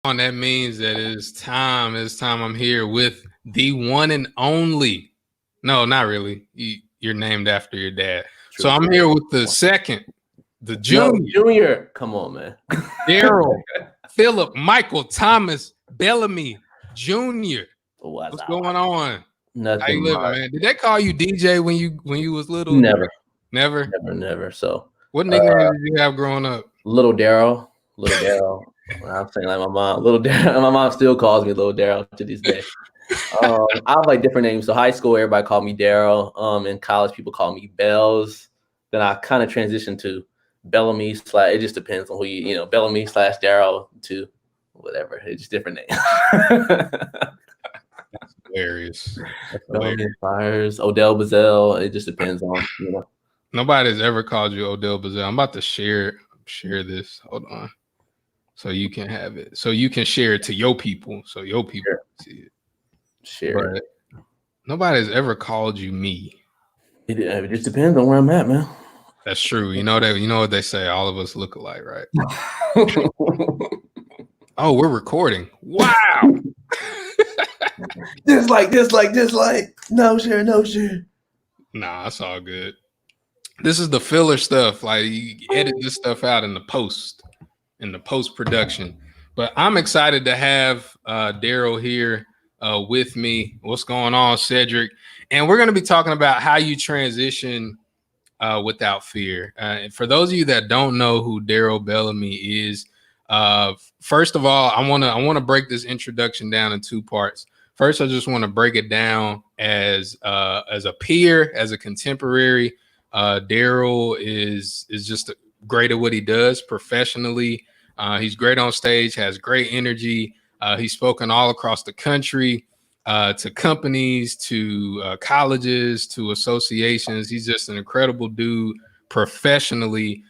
That means that it's time. It's time. I'm here with the one and only. No, not really. You're named after your dad. True. So I'm here with the second, the No, junior, Junior. Come on, man. Darryl Philip Michael Thomas Bellamy Jr. What's going on? Nothing. How you living, man? Did they call you DJ when you was little? Never. So what nickname did you have growing up? Little Darryl. I'm saying like my mom, Little Darryl. My mom still calls me Little Darryl to this day. I have like different names. So high school, everybody called me Darryl. In college, people call me Bells. Then I kind of transitioned to Bellamy / it just depends on who you Bellamy / Darryl to whatever. It's just different names. That's hilarious. Bellamy Fires, Odell Bazell. It just depends on Nobody's ever called you Odell Bazell. I'm about to share this. Hold on. So you can have it. So you can share it to your people. So your people can see it. Share. But nobody's ever called you me. It just depends on where I'm at, man. That's true. You know what they say. All of us look alike, right? Oh, we're recording. Wow. just like. No share. Nah, it's all good. This is the filler stuff. Like you edit this stuff out in the post production. But I'm excited to have Darryl here with me. What's going on, Cedric? And we're going to be talking about how you transition without fear. For those of you that don't know who Darryl Bellamy is, first of all, I want to break this introduction down in two parts. First, I just want to break it down as a peer, as a contemporary. Darryl is just great at what he does professionally. He's great on stage, has great energy. He's spoken all across the country to companies, to colleges, to associations. He's just an incredible dude professionally.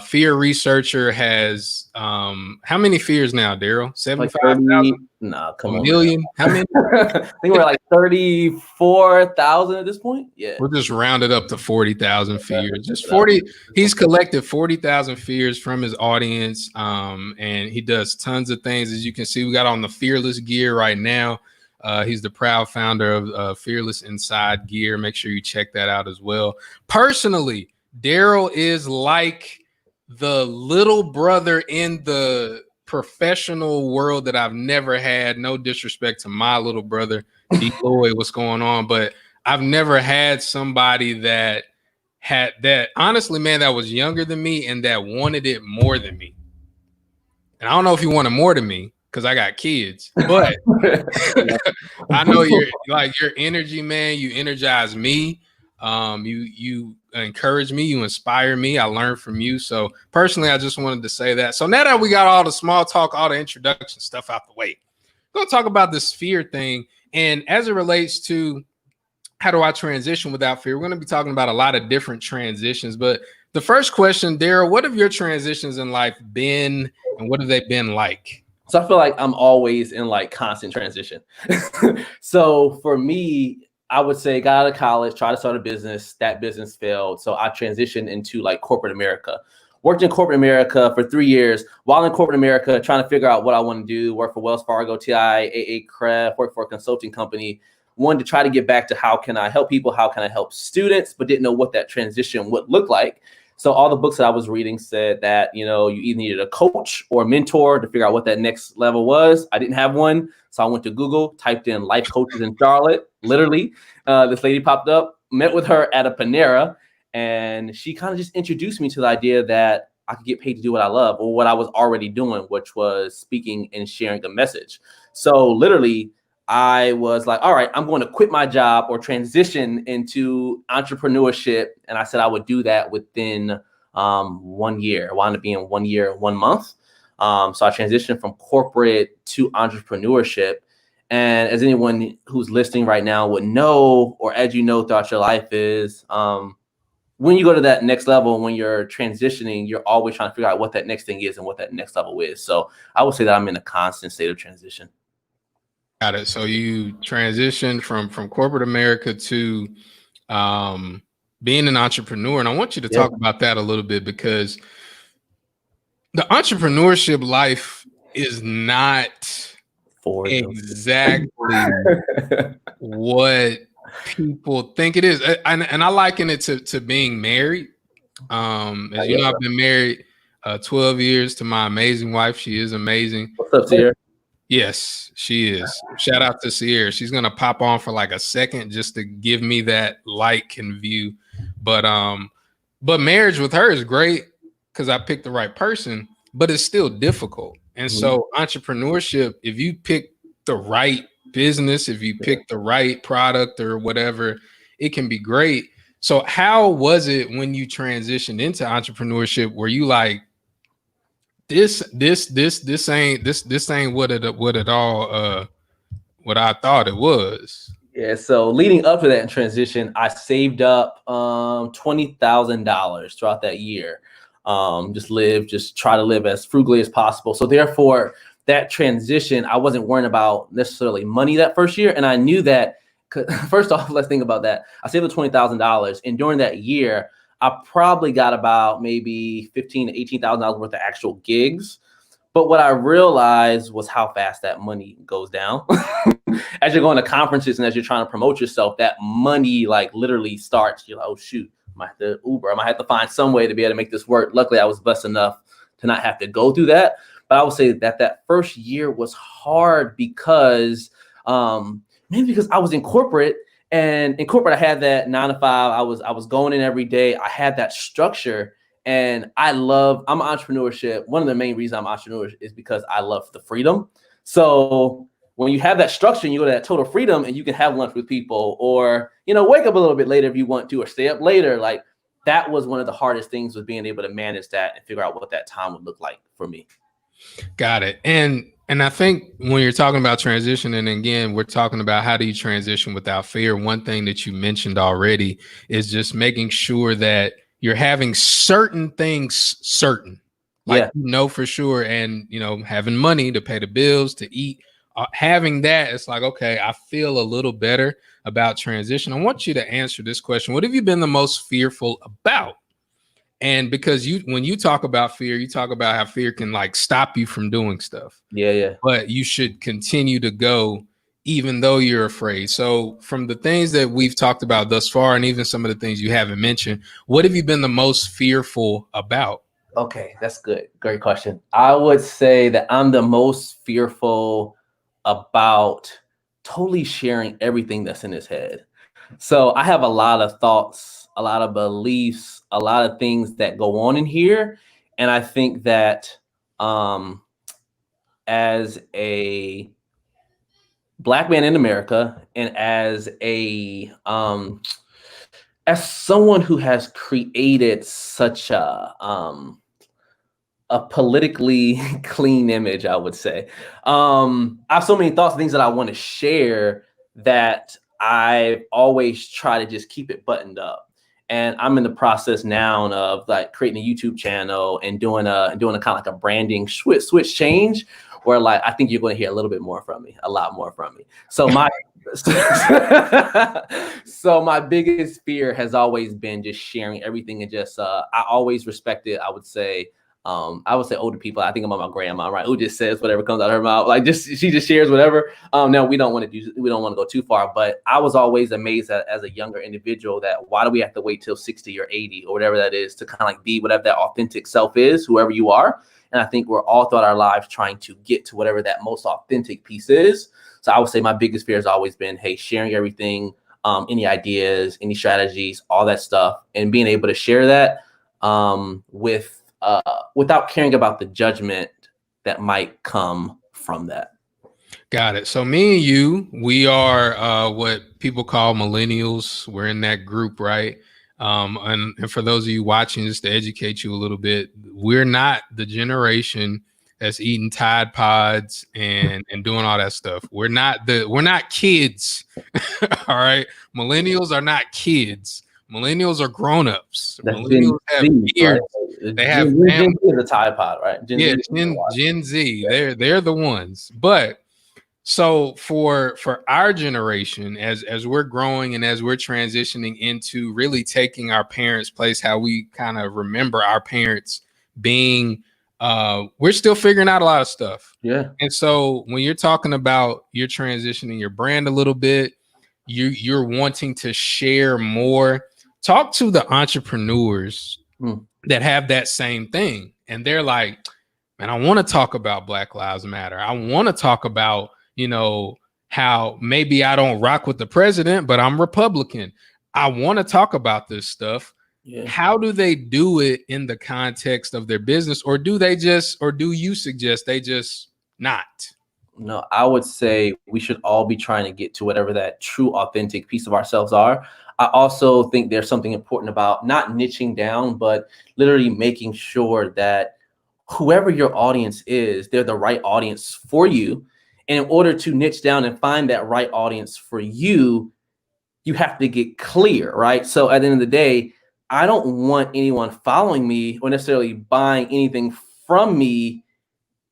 Fear researcher has how many fears now, Darryl? 75,000? Nah, come on. A million? How many? I think we're like 34,000 at this point. Yeah. We'll just round it up to 40,000 fears. Just 40. He's collected 40,000 fears from his audience. And he does tons of things. As you can see, we got on the Fearless gear right now. He's the proud founder of Fearless Inside gear. Make sure you check that out as well. Personally, Darryl is like the little brother in the professional world that I've never had. No disrespect to my little brother, D. Lloyd, what's going on? But I've never had somebody that had that, honestly, man, that was younger than me and that wanted it more than me. And I don't know if he wanted more than me because I got kids, but I know your energy, man. You energize me. You encourage me, you inspire me. I learn from you. So personally, I just wanted to say that. So now that we got all the small talk, all the introduction stuff out the way, we're gonna talk about this fear thing. And as it relates to how do I transition without fear, we're gonna be talking about a lot of different transitions. But the first question, Darryl, what have your transitions in life been and what have they been like? So I feel like I'm always in like constant transition. So for me, I would say got out of college, tried to start a business. That business failed. So I transitioned into like corporate America. Worked in corporate America for 3 years. While in corporate America, trying to figure out what I want to do. Work for Wells Fargo, TI, AA, CREF, work for a consulting company. Wanted to try to get back to how can I help people? How can I help students? But didn't know what that transition would look like. So all the books that I was reading said that, you either needed a coach or a mentor to figure out what that next level was. I didn't have one. So I went to Google, typed in life coaches in Charlotte. Literally, this lady popped up, met with her at a Panera, and she kind of just introduced me to the idea that I could get paid to do what I love or what I was already doing, which was speaking and sharing a message. So literally, I was like, all right, I'm going to quit my job or transition into entrepreneurship. And I said I would do that within 1 year. I wound up being 1 year, 1 month. So I transitioned from corporate to entrepreneurship. And as anyone who's listening right now would know, or as you know throughout your life is, when you go to that next level, when you're transitioning, you're always trying to figure out what that next thing is and what that next level is. So I would say that I'm in a constant state of transition. Got it. So you transitioned from corporate America to being an entrepreneur. And I want you to talk about that a little bit because the entrepreneurship life is not exactly what people think it is. And I liken it to being married. As you know, I've been married 12 years to my amazing wife. She is amazing. What's up, Sierra? Yes, she is. Shout out to Sierra. She's gonna pop on for like a second just to give me that like and view. But marriage with her is great because I picked the right person, but it's still difficult. And so entrepreneurship, if you pick the right business, if you pick the right product or whatever, it can be great. So how was it when you transitioned into entrepreneurship? Were you like, this ain't what I thought it was? Yeah, so leading up to that transition, I saved up $20,000 throughout that year. Just try to live as frugally as possible. So therefore, that transition, I wasn't worrying about necessarily money that first year. And I knew that, first off, let's think about that. I saved the $20,000. And during that year, I probably got about maybe $15,000 to $18,000 worth of actual gigs. But what I realized was how fast that money goes down. As you're going to conferences and as you're trying to promote yourself, that money like literally starts. You're like, oh shoot, I might have to Uber. I might have to find some way to be able to make this work. Luckily, I was blessed enough to not have to go through that. But I would say that first year was hard because maybe because I was in corporate, and in corporate I had that 9 to 5. I was going in every day. I had that structure. And I'm entrepreneurship. One of the main reasons I'm entrepreneur is because I love the freedom. So when you have that structure and you go to that total freedom and you can have lunch with people or, wake up a little bit later if you want to, or stay up later, like that was one of the hardest things, was being able to manage that and figure out what that time would look like for me. Got it. And I think when you're talking about transition, and again, we're talking about how do you transition without fear. One thing that you mentioned already is just making sure that you're having certain things certain, like, for sure. And, having money to pay the bills, to eat, having that, it's like, okay, I feel a little better about transition. I want you to answer this question. What have you been the most fearful about? And because when you talk about fear, you talk about how fear can like stop you from doing stuff. Yeah. But you should continue to go even though you're afraid. So from the things that we've talked about thus far, and even some of the things you haven't mentioned, what have you been the most fearful about? Okay, that's good. Great question. I would say that I'm the most fearful about totally sharing everything that's in his head. So I have a lot of thoughts, a lot of beliefs, a lot of things that go on in here. And I think that as a Black man in America, and as someone who has created such a politically clean image, I would say, I have so many thoughts and things that I want to share that I always try to just keep it buttoned up. And I'm in the process now of like creating a YouTube channel and doing a kind of like a branding switch change, where like I think you're going to hear a little bit more from me, a lot more from me. So my my biggest fear has always been just sharing everything, and just I always respected, I would say older people. I think about my grandma, right, who just says whatever comes out of her mouth, like she just shares whatever. Now we don't want to go too far, but I was always amazed as a younger individual that why do we have to wait till 60 or 80 or whatever that is to kind of like be whatever that authentic self is, whoever you are. And I think we're all throughout our lives trying to get to whatever that most authentic piece is. So I would say my biggest fear has always been, hey, sharing everything, any ideas, any strategies, all that stuff, and being able to share that without caring about the judgment that might come from that. Got it. So me and you, we are what people call millennials. We're in that group, right? And for those of you watching, just to educate you a little bit, we're not the generation that's eating Tide Pods and doing all that stuff. We're not kids. All right. Millennials are not kids. Millennials are grown-ups. Millennials have beards. Right? They have Gen Z is a Tide Pod, right? Gen Z. They're the ones. But so for our generation, as we're growing and as we're transitioning into really taking our parents' place, how we kind of remember our parents being we're still figuring out a lot of stuff. Yeah. And so when you're talking about you're transitioning your brand a little bit, you're wanting to share more, talk to the entrepreneurs that have that same thing. And they're like, man, I want to talk about Black Lives Matter. I want to talk about, how maybe I don't rock with the president, but I'm Republican. I want to talk about this stuff. Yeah. How do they do it in the context of their business? Or do you suggest they just not? No, I would say we should all be trying to get to whatever that true, authentic piece of ourselves are. I also think there's something important about not niching down, but literally making sure that whoever your audience is, they're the right audience for you. And in order to niche down and find that right audience for you, you have to get clear, right? So at the end of the day, I don't want anyone following me or necessarily buying anything from me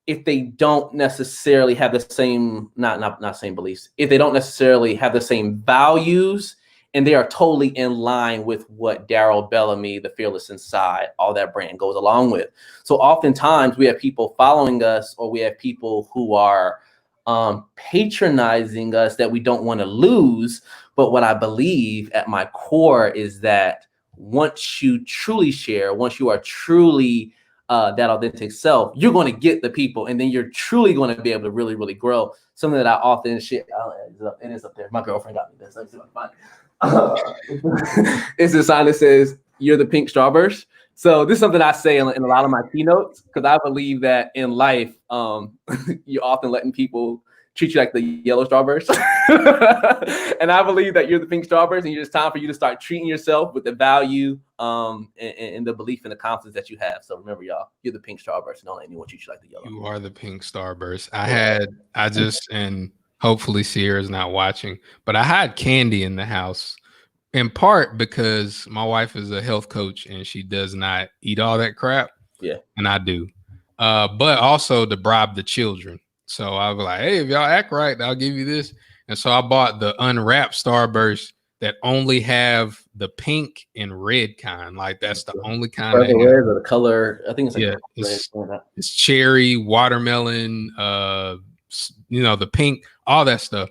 if they don't necessarily have the same, not same beliefs, if they don't necessarily have the same values and they are totally in line with what Darryl Bellamy, the Fearless Inside, all that brand goes along with. So oftentimes we have people following us, or we have people who are patronizing us that we don't want to lose. But what I believe at my core is that once you truly share, once you are truly that authentic self, you're going to get the people, and then you're truly going to be able to really, really grow. Something that I often share, it is up there. My girlfriend got me this. Let's see if I can find it. It's a sign that says, "You're the pink starburst." So this is something I say in a lot of my keynotes, because I believe that in life, you're often letting people treat you like the yellow starburst. And I believe that you're the pink starburst, and it's time for you to start treating yourself with the value and the belief and the confidence that you have. So remember, y'all, you're the pink starburst, and don't let anyone treat you like the yellow. You are the pink starburst. And hopefully Sierra's not watching, but I had candy in the house, in part because my wife is a health coach and she does not eat all that crap. Yeah. And I do. But also to bribe the children. So I was like, hey, if y'all act right, I'll give you this. And so I bought the unwrapped Starburst that only have the pink and red kind. Like that's the only kind. The red or the color. I think it's it's cherry, watermelon, the pink, all that stuff.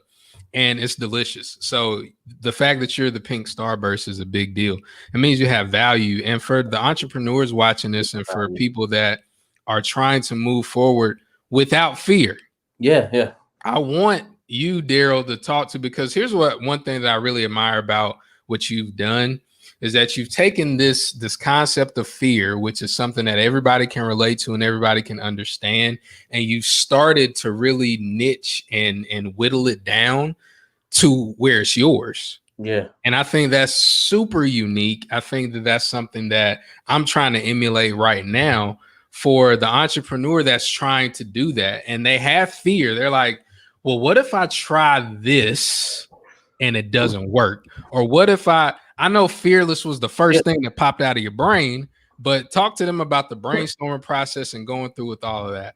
And it's delicious. So the fact that you're the pink Starburst is a big deal. It means you have value. And for the entrepreneurs watching this, and for people that are trying to move forward without fear. Yeah. I want you, Darryl, to talk to, because here's one thing that I really admire about what you've done is that you've taken this concept of fear, which is something that everybody can relate to and everybody can understand, and you started to really niche and whittle it down to where it's yours. Yeah. And I think that's super unique. I think that that's something that I'm trying to emulate right now for the entrepreneur that's trying to do that. And they have fear. They're like, well, what if I try this and it doesn't work? Or what if I know fearless was the first thing that popped out of your brain, but talk to them about the brainstorming process and going through with all of that.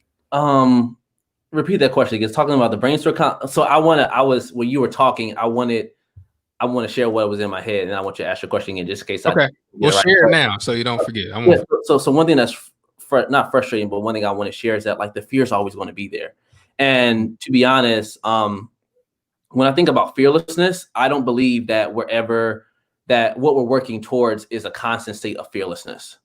Repeat that question again. Talking about the brainstorm. So when you were talking, I want to share what was in my head, and I want you to ask your question again, just in case. Okay. We'll share it now so you don't forget. So one thing that's not frustrating, but one thing I want to share is that like the fear is always going to be there. And to be honest, when I think about fearlessness, I don't believe that what we're working towards is a constant state of fearlessness.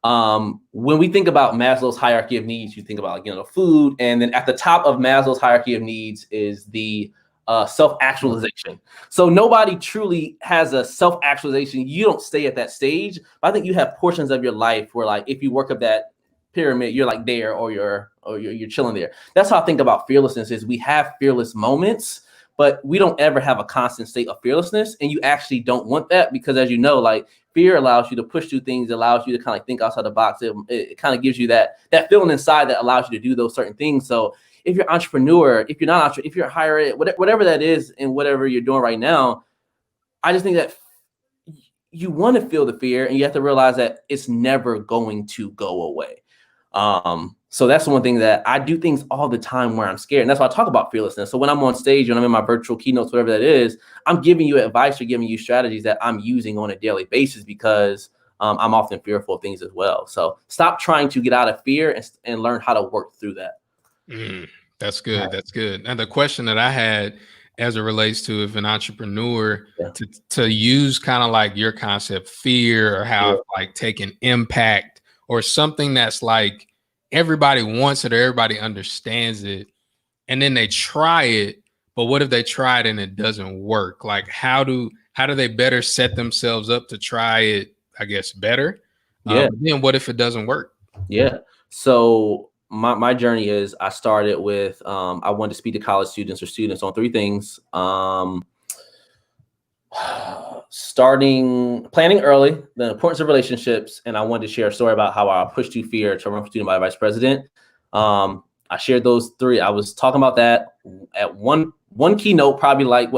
When we think about Maslow's hierarchy of needs, you think about food, and then at the top of Maslow's hierarchy of needs is the self-actualization. So nobody truly has a self-actualization. You don't stay at that stage, but I think you have portions of your life where, like, if you work up that pyramid, you're like there, or you're chilling there. That's how I think about fearlessness. Is we have fearless moments, but we don't ever have a constant state of fearlessness. And you actually don't want that, because as you know, like, fear allows you to push through things, allows you to kind of think outside the box. It kind of gives you that feeling inside that allows you to do those certain things. So if you're an entrepreneur, if you're not, if you're higher ed, whatever that is, and whatever you're doing right now, I just think that you want to feel the fear, and you have to realize that it's never going to go away. So that's one thing that I do things all the time where I'm scared. And that's why I talk about fearlessness. So when I'm on stage, when I'm in my virtual keynotes, whatever that is, I'm giving you advice or giving you strategies that I'm using on a daily basis, because I'm often fearful of things as well. So stop trying to get out of fear and learn how to work through that. That's good. That's good. And the question that I had as it relates to if an entrepreneur to use kind of like your concept, fear, or how like take an impact or something that's like everybody wants it or everybody understands it, and then they try it. But what if they try it and it doesn't work? Like how do they better set themselves up to try it, I guess, better? But then what if it doesn't work? Yeah. So my journey is I started with I wanted to speak to college students or students on three things. Planning early, the importance of relationships, and I wanted to share a story about how I pushed through fear to run for student body vice president. I shared those three. I was talking about that at one keynote, probably like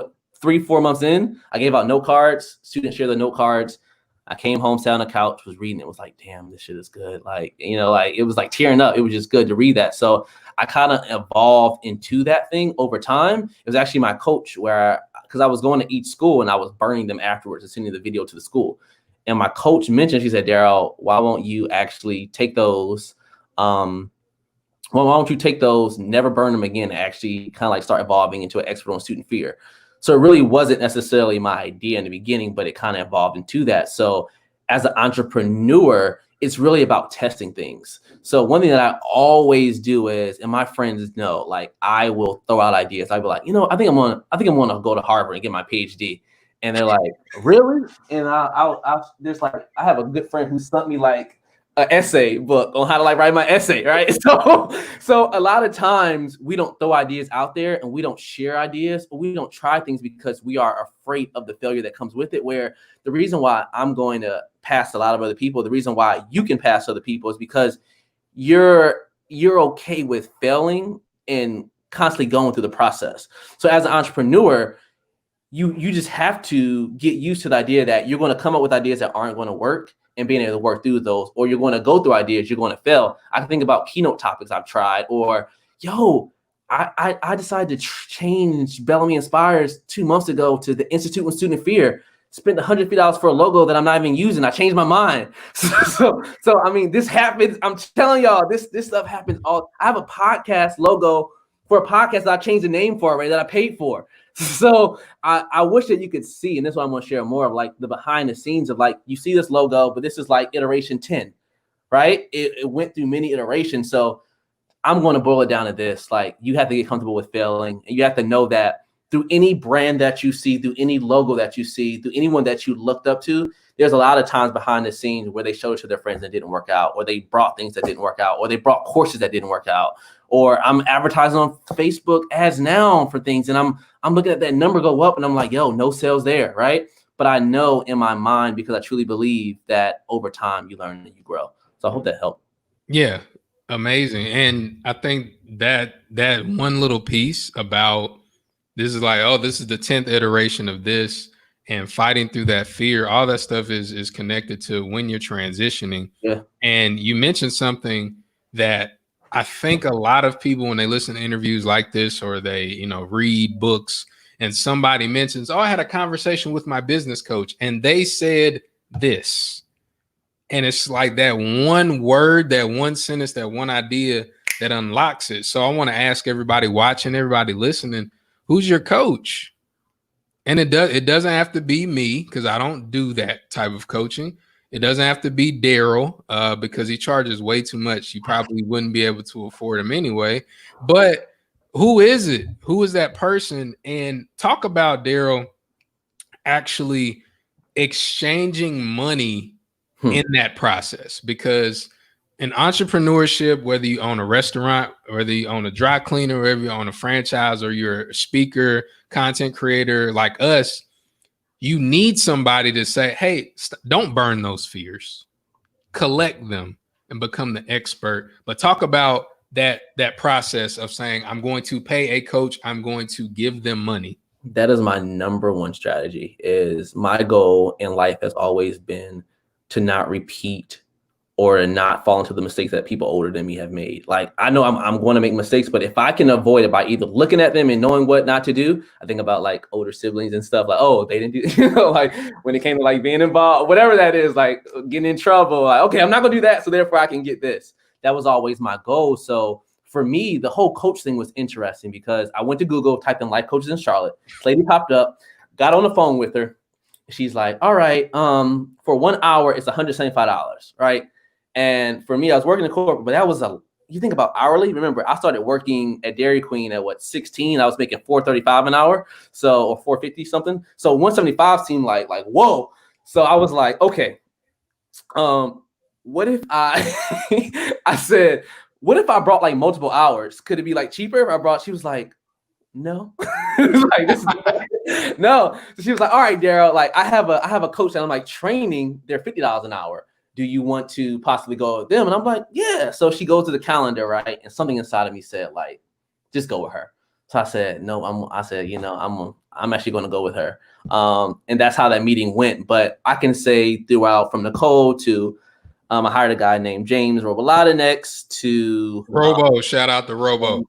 3-4 months in. I gave out note cards. Students share the note cards. I came home, sat on the couch, was reading it, was like, damn, this shit is good. Like, like it was like tearing up. It was just good to read that. So I kind of evolved into that thing over time. It was actually my coach because I was going to each school and I was burning them afterwards and sending the video to the school. And my coach mentioned, she said, Darryl, why won't you actually take those? Why don't you take those, never burn them again, and actually kind of like start evolving into an expert on student fear? So it really wasn't necessarily my idea in the beginning, but it kind of evolved into that. So as an entrepreneur, it's really about testing things. So one thing that I always do is, and my friends know, like I will throw out ideas. I'll be like, I think I'm gonna go to Harvard and get my PhD. And they're like, really? And I have a good friend who sent me like an essay book on how to like write my essay, right? So a lot of times we don't throw ideas out there and we don't share ideas, or we don't try things because we are afraid of the failure that comes with it. Where the reason why I'm going to pass a lot of other people, the reason why you can pass other people is because you're okay with failing and constantly going through the process. So as an entrepreneur, you just have to get used to the idea that you're going to come up with ideas that aren't going to work and being able to work through those, or you're going to go through ideas, you're going to fail. I can think about keynote topics I've tried, or I decided to change Bellamy Inspires 2 months ago to the Institute on Student Fear. Spent $150 for a logo that I'm not even using. I changed my mind. So I mean, this happens. I'm telling y'all, this stuff happens all. I have a podcast logo for a podcast that I changed the name for already that I paid for. So I wish that you could see, and this is what I'm going to share more of, like the behind the scenes of like, you see this logo, but this is like iteration 10, right? It went through many iterations. So I'm going to boil it down to this. Like, you have to get comfortable with failing, and you have to know that through any brand that you see, through any logo that you see, through anyone that you looked up to, there's a lot of times behind the scenes where they showed it to their friends that didn't work out, or they brought things that didn't work out, or they brought courses that didn't work out, or I'm advertising on Facebook ads now for things, and I'm looking at that number go up, and I'm like, yo, no sales there, right? But I know in my mind, because I truly believe that over time you learn and you grow. So I hope that helped. Yeah, amazing. And I think that one little piece about this is like, oh, this is the 10th iteration of this, and fighting through that fear, all that stuff is connected to when you're transitioning. Yeah. And you mentioned something that I think a lot of people, when they listen to interviews like this, or they, read books, and somebody mentions, oh, I had a conversation with my business coach and they said this. And it's like that one word, that one sentence, that one idea that unlocks it. So I want to ask everybody watching, everybody listening, who's your coach? And it doesn't have to be me, because I don't do that type of coaching. It doesn't have to be Darryl, because he charges way too much. You probably wouldn't be able to afford him anyway. But who is it? Who is that person? And talk about, Darryl, actually exchanging money in that process. Because in entrepreneurship, whether you own a restaurant, or whether you own a dry cleaner, or whether you own a franchise, or you're a speaker, content creator like us, you need somebody to say, hey, don't burn those fears, collect them and become the expert. But talk about that process of saying, I'm going to pay a coach, I'm going to give them money. That is my number one strategy. Is my goal in life has always been to not repeat or not fall into the mistakes that people older than me have made. Like, I know I'm going to make mistakes, but if I can avoid it by either looking at them and knowing what not to do, I think about like older siblings and stuff like, oh, they didn't do, you know, like when it came to like being involved, whatever that is, like getting in trouble, like, okay, I'm not gonna do that. So therefore I can get this. That was always my goal. So for me, the whole coach thing was interesting because I went to Google, typed in life coaches in Charlotte, lady popped up, got on the phone with her. She's like, all right, for 1 hour, it's $175, right? And for me, I was working in corporate, but that was you think about hourly. Remember, I started working at Dairy Queen at 16. I was making $4.35 an hour, so or $4.50 something. So 175 seemed like whoa. So I was like, okay, what if I I said, what if I brought like multiple hours? Could it be like cheaper if I brought? She was like, no. Like, this is no. So she was like, all right, Darryl, like I have a coach that I'm like training. They're $50 an hour. Do you want to possibly go with them? And I'm like, yeah. So she goes to the calendar, right? And something inside of me said, like, just go with her. So I said, no, I'm actually going to go with her. And that's how that meeting went. But I can say throughout, from Nicole to I hired a guy named James Robolatinix to Robo. Shout out to Robo.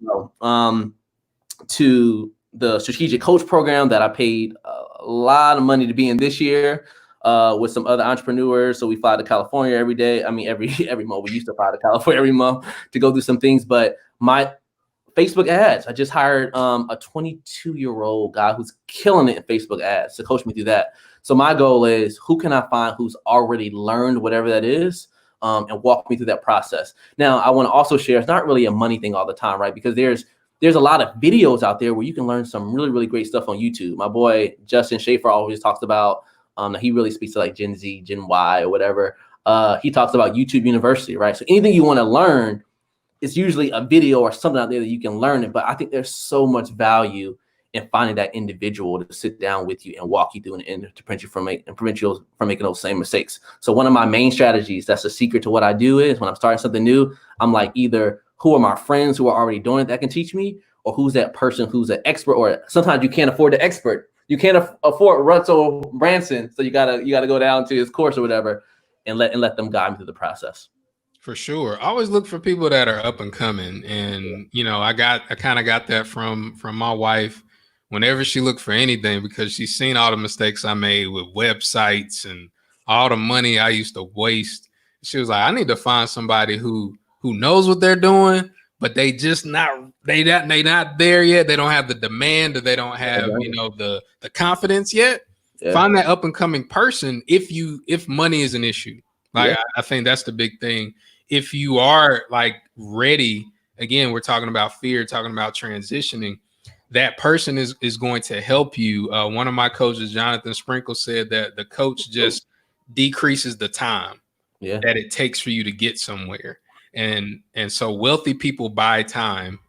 To the strategic coach program that I paid a lot of money to be in this year. With some other entrepreneurs. So we fly to California every day. I mean, every month. We used to fly to California every month to go do some things. But my Facebook ads, I just hired a 22-year-old guy who's killing it in Facebook ads to coach me through that. So my goal is, who can I find who's already learned whatever that is, and walk me through that process. Now, I want to also share, it's not really a money thing all the time, right? Because there's a lot of videos out there where you can learn some really, really great stuff on YouTube. My boy, Justin Schaefer, always talks about, he really speaks to like Gen Z, Gen Y, or whatever. He talks about YouTube University, right? So anything you want to learn, it's usually a video or something out there that you can learn it. But I think there's so much value in finding that individual to sit down with you and walk you through and to prevent you from making those same mistakes. So one of my main strategies, that's the secret to what I do, is when I'm starting something new, I'm like, either who are my friends who are already doing it that can teach me, or who's that person who's an expert, or sometimes you can't afford the expert. You can't afford Russell Branson, so you gotta go down to his course or whatever, and let them guide me through the process. For sure, I always look for people that are up and coming, and you know, I kind of got that from my wife. Whenever she looked for anything, because she's seen all the mistakes I made with websites and all the money I used to waste, she was like, I need to find somebody who knows what they're doing, but they not there yet. They don't have the demand, or they don't have, you know, the confidence yet. Yeah. Find that up and coming person if money is an issue. Like, yeah. I think that's the big thing. If you are like ready, again, we're talking about fear, talking about transitioning. That person is going to help you. One of my coaches, Jonathan Sprinkle, said that the coach just decreases the time that it takes for you to get somewhere. And so wealthy people buy time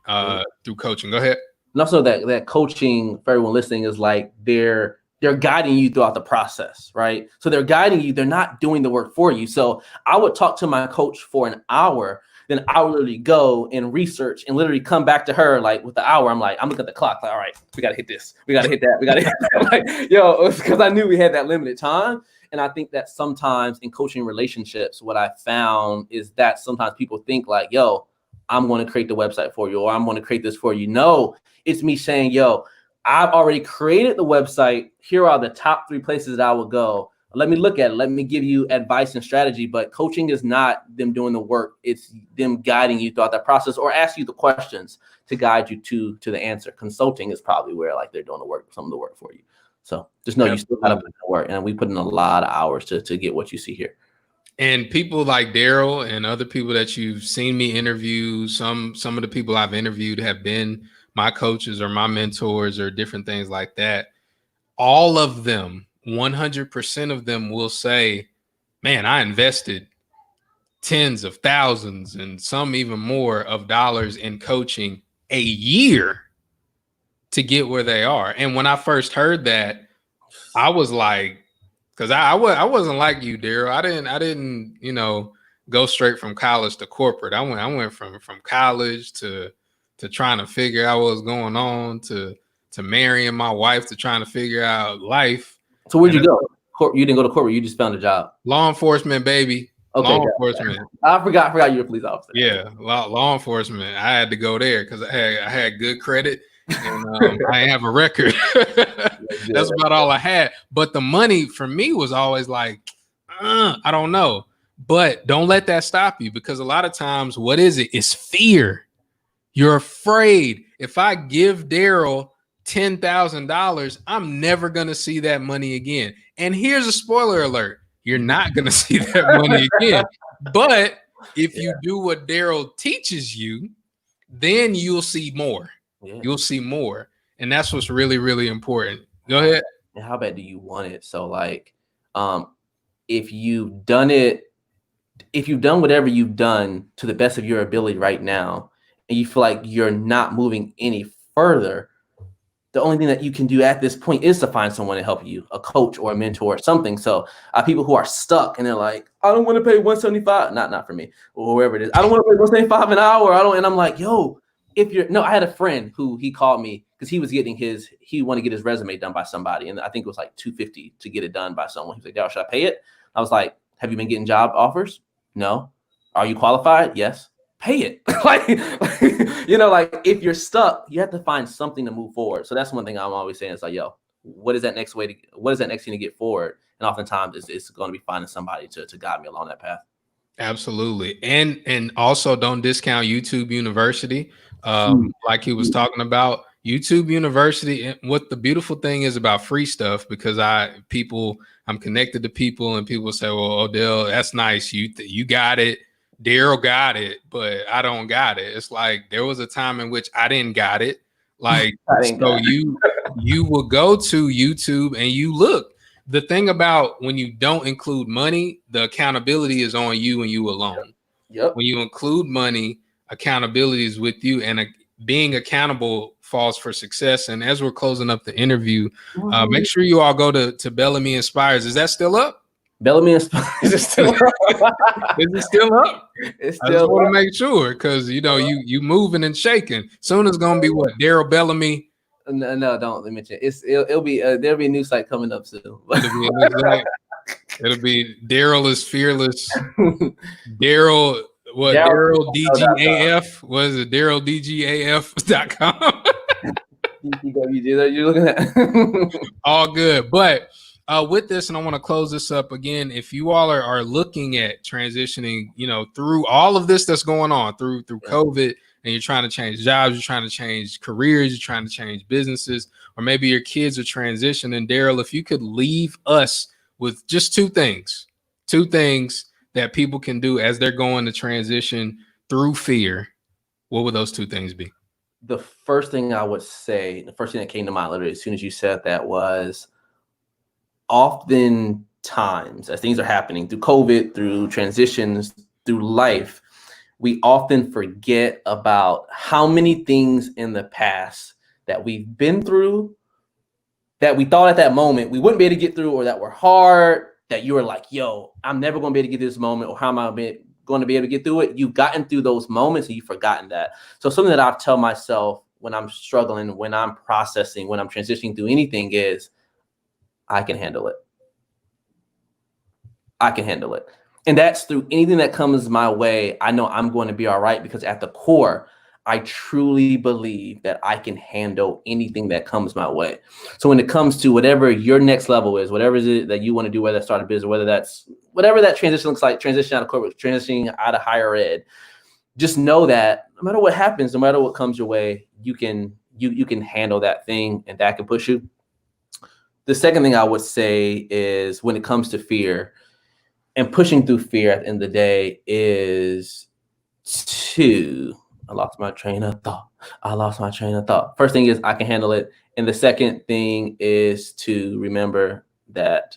through coaching. Go ahead. And also that coaching, for everyone listening, is like they're guiding you throughout the process, right? So they're guiding you. They're not doing the work for you. So I would talk to my coach for an hour, then I would literally go and research and literally come back to her like with the hour. I'm looking at the clock, like, all right, we got to hit this. We got to hit that. We got to hit that. Like, yo, because I knew we had that limited time. And I think that sometimes in coaching relationships, what I found is that sometimes people think like, yo, I'm going to create the website for you, or I'm going to create this for you. No, it's me saying, yo, I've already created the website. Here are the top 3 places that I would go. Let me look at it. Let me give you advice and strategy. But coaching is not them doing the work. It's them guiding you throughout that process, or ask you the questions to guide you to the answer. Consulting is probably where like they're doing the work, some of the work for you. So just know you still got to put in the work, and we put in a lot of hours to get what you see here. And people like Darryl and other people that you've seen me interview, some of the people I've interviewed have been my coaches or my mentors or different things like that. All of them, 100% of them will say, man, I invested tens of thousands and some even more of dollars in coaching a year to get where they are. And when I first heard that, I was like, because I wasn't like you, Darryl. I didn't, you know, go straight from college to corporate. I went from college to trying to figure out what was going on, to marrying my wife, to trying to figure out life. So where'd you go? You didn't go to corporate. You just found a job. Law enforcement, baby. Okay, Law enforcement. I forgot you were a police officer. Yeah, law enforcement. I had to go there because I had good credit and I didn't have a record. That's about all I had. But the money for me was always like, I don't know. But don't let that stop you, because a lot of times, what is it? It's fear. You're afraid. If I give Darryl $10,000, I'm never gonna see that money again. And here's a spoiler alert: you're not gonna see that money again. But if you do what Darryl teaches you, then you'll see more. Yeah. You'll see more. And that's what's really, really important. Go ahead. And how bad do you want it? So like, if you've done whatever you've done to the best of your ability right now, and you feel like you're not moving any further, the only thing that you can do at this point is to find someone to help you, a coach or a mentor or something. So people who are stuck and they're like, I don't want to pay $175, not for me, or whoever it is. I don't want to pay $175 an hour. And I'm like, yo, I had a friend who he called me because he wanted to get his resume done by somebody. And I think it was like $250 to get it done by someone. He's like, yo, should I pay it? I was like, have you been getting job offers? No. Are you qualified? Yes. Pay it. like, if you're stuck, you have to find something to move forward. So that's one thing I'm always saying is like, yo, what is that next thing to get forward? And oftentimes it's going to be finding somebody to guide me along that path. Absolutely. And also don't discount YouTube University. Like he was talking about, YouTube University. And what the beautiful thing is about free stuff, because I'm connected to people and people say, well, Odell, that's nice. You got it. Darryl got it, but I don't got it. It's like there was a time in which I didn't got it. Like, so you will go to YouTube and you look. The thing about when you don't include money, the accountability is on you and you alone. Yep. When you include money, accountability is with you, and being accountable falls for success. And as we're closing up the interview, make sure you all go to Bellamy Inspires. Is that still up? Bellamy Inspires is still up. Is it still up? It's still I just want up. to make sure, because you moving and shaking. Soon it's gonna be what, Darryl Bellamy. No, don't mention it. It'll be there'll be a new site coming up soon. It'll be Darryl is fearless. Darryl DGAF. What is it? DarrylDGAF.com. You're looking at all good. But with this, and I want to close this up again. If you all are looking at transitioning, through all of this that's going on through COVID, and you're trying to change jobs, you're trying to change careers, you're trying to change businesses, or maybe your kids are transitioning. Darryl, if you could leave us with just two things that people can do as they're going to transition through fear, what would those two things be? The first thing I would say, the first thing that came to mind literally as soon as you said that was, oftentimes as things are happening through COVID, through transitions, through life, we often forget about how many things in the past that we've been through that we thought at that moment we wouldn't be able to get through, or that were hard, that you were like, yo, I'm never going to be able to get through this moment, or how am I going to be able to get through it? You've gotten through those moments and you've forgotten that. So something that I tell myself when I'm struggling, when I'm processing, when I'm transitioning through anything is, I can handle it. I can handle it. And that's through anything that comes my way. I know I'm going to be all right, because at the core, I truly believe that I can handle anything that comes my way. So when it comes to whatever your next level is, whatever it is that you want to do, whether that's start a business, whatever that transition looks like, transition out of corporate, transitioning out of higher ed, just know that no matter what happens, no matter what comes your way, you can handle that thing, and that can push you. The second thing I would say is, when it comes to fear and pushing through fear at the end of the day, is I lost my train of thought. First thing is, I can handle it. And the second thing is to remember that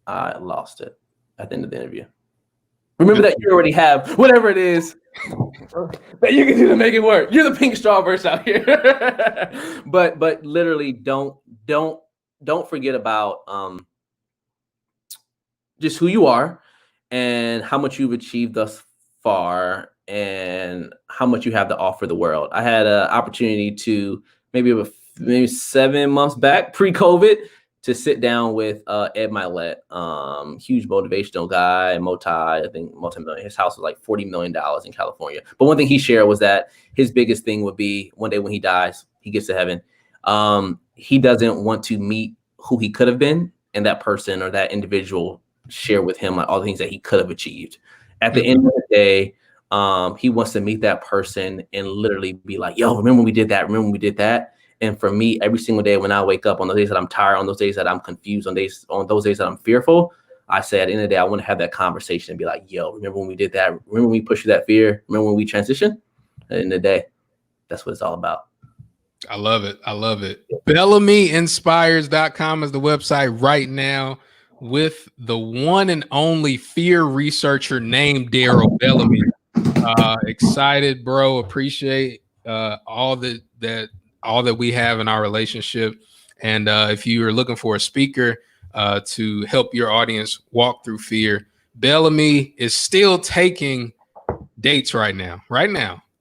I lost it at the end of the interview. Remember that you already have whatever it is that you can do to make it work. You're the pink strawberries out here. but literally don't forget about just who you are and how much you've achieved thus far and how much you have to offer the world. I had an opportunity to maybe 7 months back, pre-COVID, to sit down with Ed Milet, huge motivational guy, I think multi-million. His house was like $40 million in California. But one thing he shared was that his biggest thing would be one day when he dies, he gets to heaven. He doesn't want to meet who he could have been, and that person or that individual share with him like all the things that he could have achieved. At the end of the day, he wants to meet that person and literally be like, yo, remember when we did that? Remember when we did that? And for me, every single day when I wake up, on those days that I'm tired, on those days that I'm confused, on those days that I'm fearful, I say at the end of the day, I want to have that conversation and be like, yo, remember when we did that? Remember when we pushed through that fear? Remember when we transitioned? At the end of the day, that's what it's all about. I love it. I love it. BellamyInspires.com is the website right now, with the one and only fear researcher named Darryl Bellamy. Excited, bro. Appreciate all that we have in our relationship. And if you are looking for a speaker to help your audience walk through fear, Bellamy is still taking dates right now.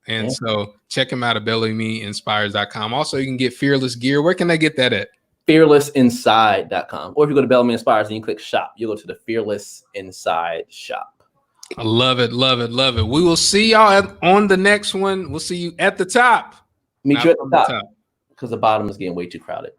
And so check him out at BellamyInspires.com. Also, you can get Fearless gear. Where can they get that at? FearlessInside.com. Or if you go to Bellamy Inspires and you click shop, you'll go to the Fearless Inside shop. I love it. Love it. Love it. We will see y'all on the next one. We'll see you at the top. Meet you at the top because the bottom is getting way too crowded.